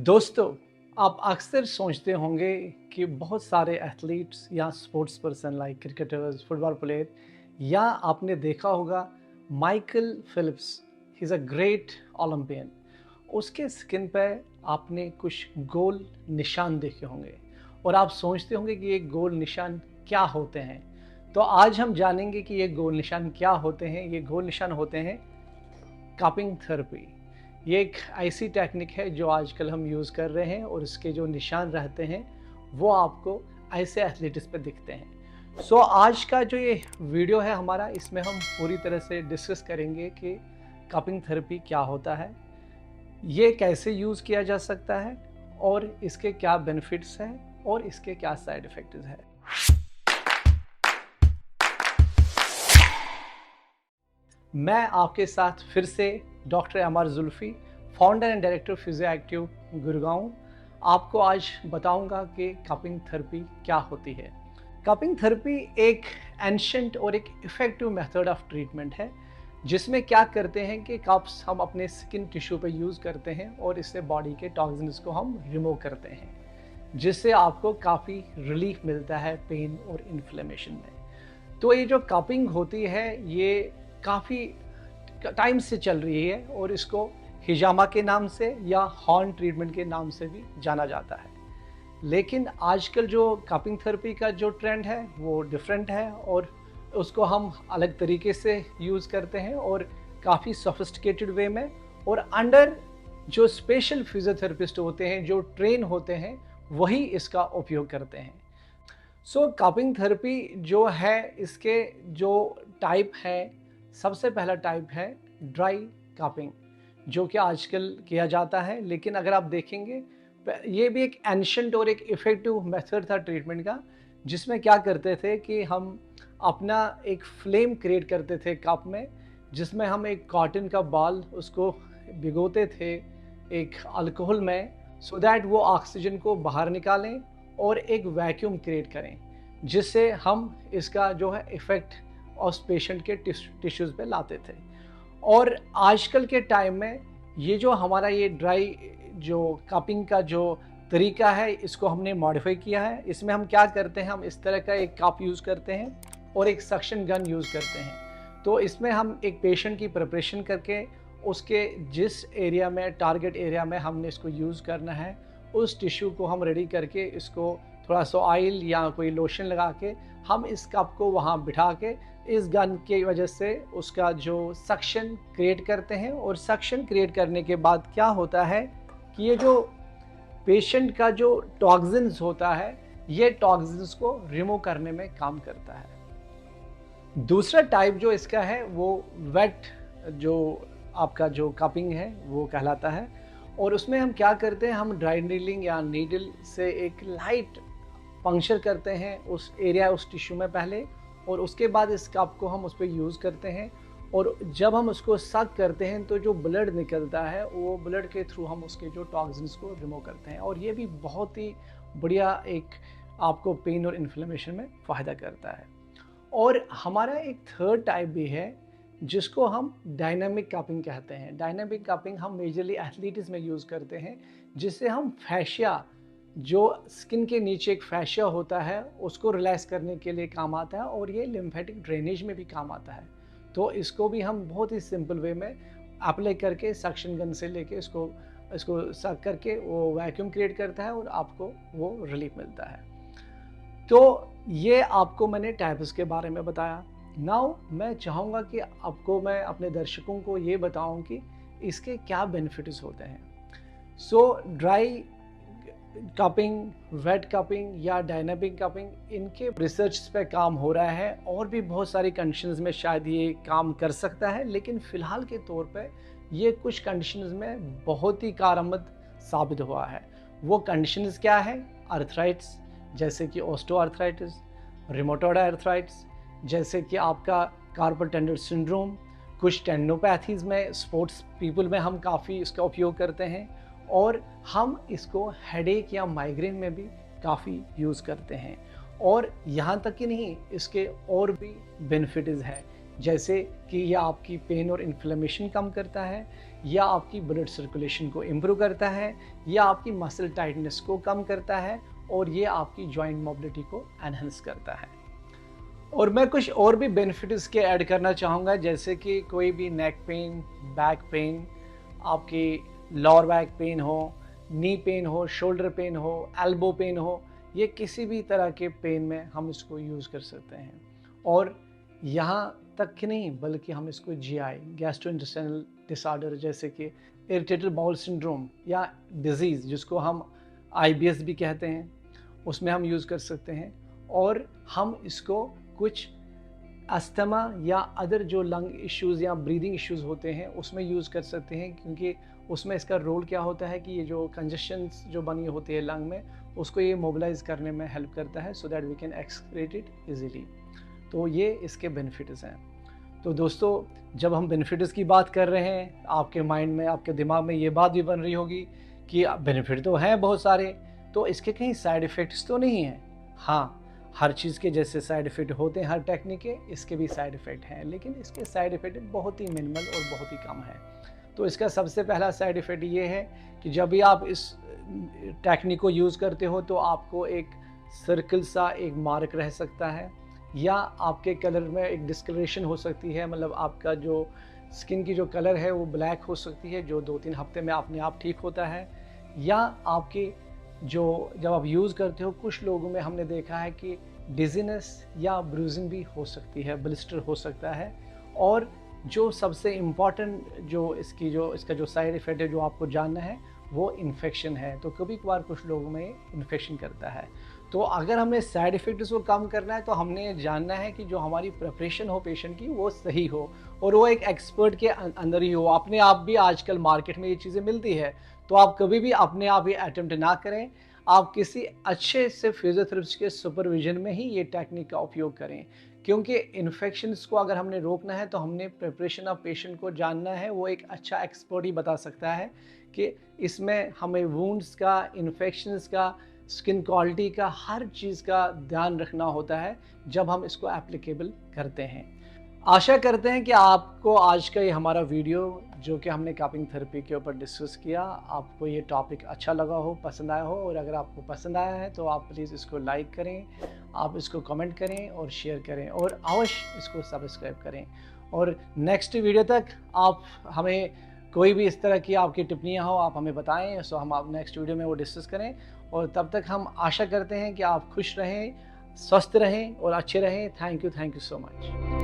दोस्तों, आप अक्सर सोचते होंगे कि बहुत सारे एथलीट्स या sports person like cricketers, football player या आपने देखा होगा Michael Phelps, he is a great Olympian. उसके स्किन पे आपने कुछ गोल निशान देखे होंगे और आप सोचते होंगे कि ये गोल निशान क्या होते हैं। तो आज हम जानेंगे कि ये गोल निशान क्या होते हैं। ये गोल निशान होते हैं कपिंग थेरेपी। ये एक ऐसी टेक्निक है जो आजकल हम यूज़ कर रहे हैं और इसके जो निशान रहते हैं वो आपको ऐसे एथलीट्स पे दिखते हैं। सो आज का जो ये वीडियो है हमारा, इसमें हम पूरी तरह से डिस्कस करेंगे कि कपिंग थेरेपी क्या होता है, ये कैसे यूज़ किया जा सकता है और इसके क्या बेनिफिट्स हैं और इसके क्या साइड इफ़ेक्ट्स हैं। मैं आपके साथ फिर से doctor MR Zulfi, founder and director physio active Gurgaon, आपको आज बताऊंगा कि कपिंग थेरेपी क्या होती है। कपिंग थेरेपी एक एंशिएंट और एक इफ़ेक्टिव मेथड ऑफ ट्रीटमेंट है जिसमें क्या करते हैं कि कप्स हम अपने स्किन टिश्यू पे यूज़ करते हैं और इससे बॉडी के टॉक्सिन्स को हम रिमूव करते हैं, जिससे आपको काफ़ी रिलीफ मिलता है पेन और इन्फ्लेमेशन में। तो ये जो कपिंग होती है ये काफ़ी टाइम से चल रही है और इसको हिजामा के नाम से या हॉर्न ट्रीटमेंट के नाम से भी जाना जाता है। लेकिन आजकल जो कपिंग थेरेपी का जो ट्रेंड है वो डिफरेंट है और उसको हम अलग तरीके से यूज़ करते हैं और काफ़ी सोफिस्टिकेटेड वे में, और अंडर जो स्पेशल फिजियोथेरेपिस्ट होते हैं जो ट्रेन होते हैं वही इसका उपयोग करते हैं। सो कपिंग थेरेपी जो है इसके जो टाइप है, सबसे पहला टाइप है ड्राई कपिंग, जो कि आजकल किया जाता है। लेकिन अगर आप देखेंगे ये भी एक एंशिएंट और एक इफ़ेक्टिव मेथड था ट्रीटमेंट का, जिसमें क्या करते थे कि हम अपना एक फ्लेम क्रिएट करते थे कप में, जिसमें हम एक कॉटन का बॉल उसको भिगोते थे एक अल्कोहल में, सो दैट वो ऑक्सीजन को बाहर निकालें और एक वैक्यूम क्रिएट करें, जिससे हम इसका जो है इफ़ेक्ट उस पेशेंट के टिश्यूज़ पे लाते थे। और आजकल के टाइम में ये जो हमारा ये ड्राई जो कपिंग का जो तरीका है इसको हमने मॉडिफाई किया है। इसमें हम क्या करते हैं, हम इस तरह का एक कप यूज़ करते हैं और एक सक्शन गन यूज़ करते हैं। तो इसमें हम एक पेशेंट की प्रिपरेशन करके उसके जिस एरिया में टारगेट एरिया में हमने इसको यूज़ करना है उस टिश्यू को हम रेडी करके इसको थोड़ा सा ऑयल या कोई लोशन लगा के हम इस कप को वहाँ बिठा के इस गन की वजह से उसका जो सक्शन क्रिएट करते हैं, और सक्शन क्रिएट करने के बाद क्या होता है कि ये जो पेशेंट का जो टॉक्सिन्स होता है ये टॉक्सिन्स को रिमूव करने में काम करता है। दूसरा टाइप जो इसका है वो वेट जो आपका जो कपिंग है वो कहलाता है, और उसमें हम क्या करते हैं, हम ड्राई नीडलिंग या नीडल से एक लाइट पंक्चर करते हैं उस एरिया उस टिश्यू में पहले, और उसके बाद इस कप को हम उस पर यूज़ करते हैं। और जब हम उसको सक करते हैं तो जो ब्लड निकलता है वो ब्लड के थ्रू हम उसके जो टॉक्सिन्स को रिमूव करते हैं, और ये भी बहुत ही बढ़िया एक आपको पेन और इन्फ्लेमेशन में फ़ायदा करता है। और हमारा एक थर्ड टाइप भी है जिसको हम डायनामिक कपिंग कहते हैं। डायनामिक कपिंग हम मेजरली एथलीट्स में यूज़ करते हैं, जिससे हम फैशिया जो स्किन के नीचे एक फैशिया होता है उसको रिलैक्स करने के लिए काम आता है, और ये लिम्फेटिक ड्रेनेज में भी काम आता है। तो इसको भी हम बहुत ही सिंपल वे में अप्लाई करके सक्शन गन से लेके इसको सक करके वो वैक्यूम क्रिएट करता है और आपको वो रिलीफ मिलता है। तो ये आपको मैंने टाइप्स के बारे में बताया। नाउ मैं चाहूँगा कि आपको मैं अपने दर्शकों को ये बताऊँ कि इसके क्या बेनिफिट्स होते हैं। So dry cupping, wet cupping या डायनामिक कपिंग, इनके रिसर्च पे काम हो रहा है और भी बहुत सारी कंडीशंस में शायद ये काम कर सकता है, लेकिन फ़िलहाल के तौर पे ये कुछ कंडीशंस में बहुत ही कारआमद साबित हुआ है। वो कंडीशंस क्या है? अर्थराइट्स जैसे कि ऑस्टियोआर्थराइटिस, रिमेटॉइड अर्थराइट्स जैसे कि आपका कार्पल टंडन सिंड्रोम, कुछ टेंडनोपैथीज़ में स्पोर्ट्स पीपल में हम काफ़ी इसका उपयोग करते हैं, और हम इसको हेडेक या माइग्रेन में भी काफ़ी यूज़ करते हैं। और यहाँ तक कि नहीं, इसके और भी बेनिफिट्स हैं, जैसे कि यह आपकी पेन और इन्फ्लेमेशन कम करता है, या आपकी ब्लड सर्कुलेशन को इम्प्रूव करता है, या आपकी मसल टाइटनेस को कम करता है, और ये आपकी जॉइंट मोबिलिटी को एनहेंस करता है। और मैं कुछ और भी बेनिफिट इसके ऐड करना चाहूँगा, जैसे कि कोई भी नेक पेन, बैक पेन, आपकी लोअर बैक पेन हो, नी पेन हो, शोल्डर पेन हो, एल्बो पेन हो, ये किसी भी तरह के पेन में हम इसको यूज़ कर सकते हैं। और यहाँ तक कि नहीं, बल्कि हम इसको जीआई, गैस्ट्रोइंटेस्टाइनल डिसऑर्डर, जैसे कि इरिटेबल बाउल सिंड्रोम या डिजीज़ जिसको हम आईबीएस भी कहते हैं, उसमें हम यूज़ कर सकते हैं। और हम इसको कुछ अस्थमा या अदर जो लंग इश्यूज़ या ब्रीदिंग इश्यूज़ होते हैं उसमें यूज़ कर सकते हैं, क्योंकि उसमें इसका रोल क्या होता है कि ये जो कंजेशंस जो बनी होती है लंग में, उसको ये मोबिलाइज़ करने में हेल्प करता है, so that we can excrete it easily. तो ये इसके बेनिफिट्स हैं। तो दोस्तों, जब हम बेनिफिट्स की बात कर रहे हैं, आपके माइंड में, आपके दिमाग में ये बात भी बन रही होगी कि बेनिफिट तो हैं बहुत सारे, तो इसके कहीं साइड इफ़ेक्ट्स तो नहीं हैं। हाँ, हर चीज़ के जैसे साइड इफ़ेक्ट होते हैं हर टेक्निक के, इसके भी साइड इफ़ेक्ट हैं, लेकिन इसके साइड इफ़ेक्ट बहुत ही मिनिमल और बहुत ही कम है। तो इसका सबसे पहला साइड इफ़ेक्ट ये है कि जब भी आप इस टेक्निक को यूज़ करते हो तो आपको एक सर्कल सा एक मार्क रह सकता है, या आपके कलर में एक डिस्कलरेशन हो सकती है, मतलब आपका जो स्किन की जो कलर है वो ब्लैक हो सकती है, जो 2-3 हफ्ते में अपने आप ठीक होता है। या आपके जो जब आप यूज़ करते हो, कुछ लोगों में हमने देखा है कि डिजीनेस या ब्रूजिंग भी हो सकती है, ब्लिस्टर हो सकता है। और जो सबसे इम्पॉर्टेंट जो इसका जो साइड इफ़ेक्ट है जो आपको जानना है, वो इन्फेक्शन है। तो कभी कभार कुछ लोगों में इन्फेक्शन करता है। तो अगर हमें साइड इफ़ेक्ट्स को कम करना है तो हमने जानना है कि जो हमारी प्रिपरेशन हो पेशेंट की वो सही हो, और वो एक एक्सपर्ट के अंदर ही हो। अपने आप भी आजकल मार्केट में ये चीज़ें मिलती है, तो आप कभी भी अपने आप ये अटेम्प्ट ना करें। आप किसी अच्छे से फिजियोथेरेपिस्ट के सुपरविजन में ही ये टेक्निक का उपयोग करें, क्योंकि इन्फेक्शंस को अगर हमने रोकना है तो हमने प्रिपरेशन ऑफ पेशेंट को जानना है। वो एक अच्छा एक्सपर्ट ही बता सकता है कि इसमें हमें वुंड्स का, इन्फेक्शंस का, स्किन क्वालिटी का, हर चीज़ का ध्यान रखना होता है जब हम इसको एप्लीकेबल करते हैं। आशा करते हैं कि आपको आज का ये हमारा वीडियो जो कि हमने कपिंग थेरेपी के ऊपर डिस्कस किया, आपको ये टॉपिक अच्छा लगा हो, पसंद आया हो। और अगर आपको पसंद आया है तो आप प्लीज़ इसको लाइक करें, आप इसको कमेंट करें और शेयर करें, और अवश्य इसको सब्सक्राइब करें। और नेक्स्ट वीडियो तक आप हमें कोई भी इस तरह की आपकी टिप्पणियाँ हो, आप हमें बताएं, सो हम आप नेक्स्ट वीडियो में वो डिस्कस करें। और तब तक हम आशा करते हैं कि आप खुश रहें, स्वस्थ रहें और अच्छे रहें। Thank you so much.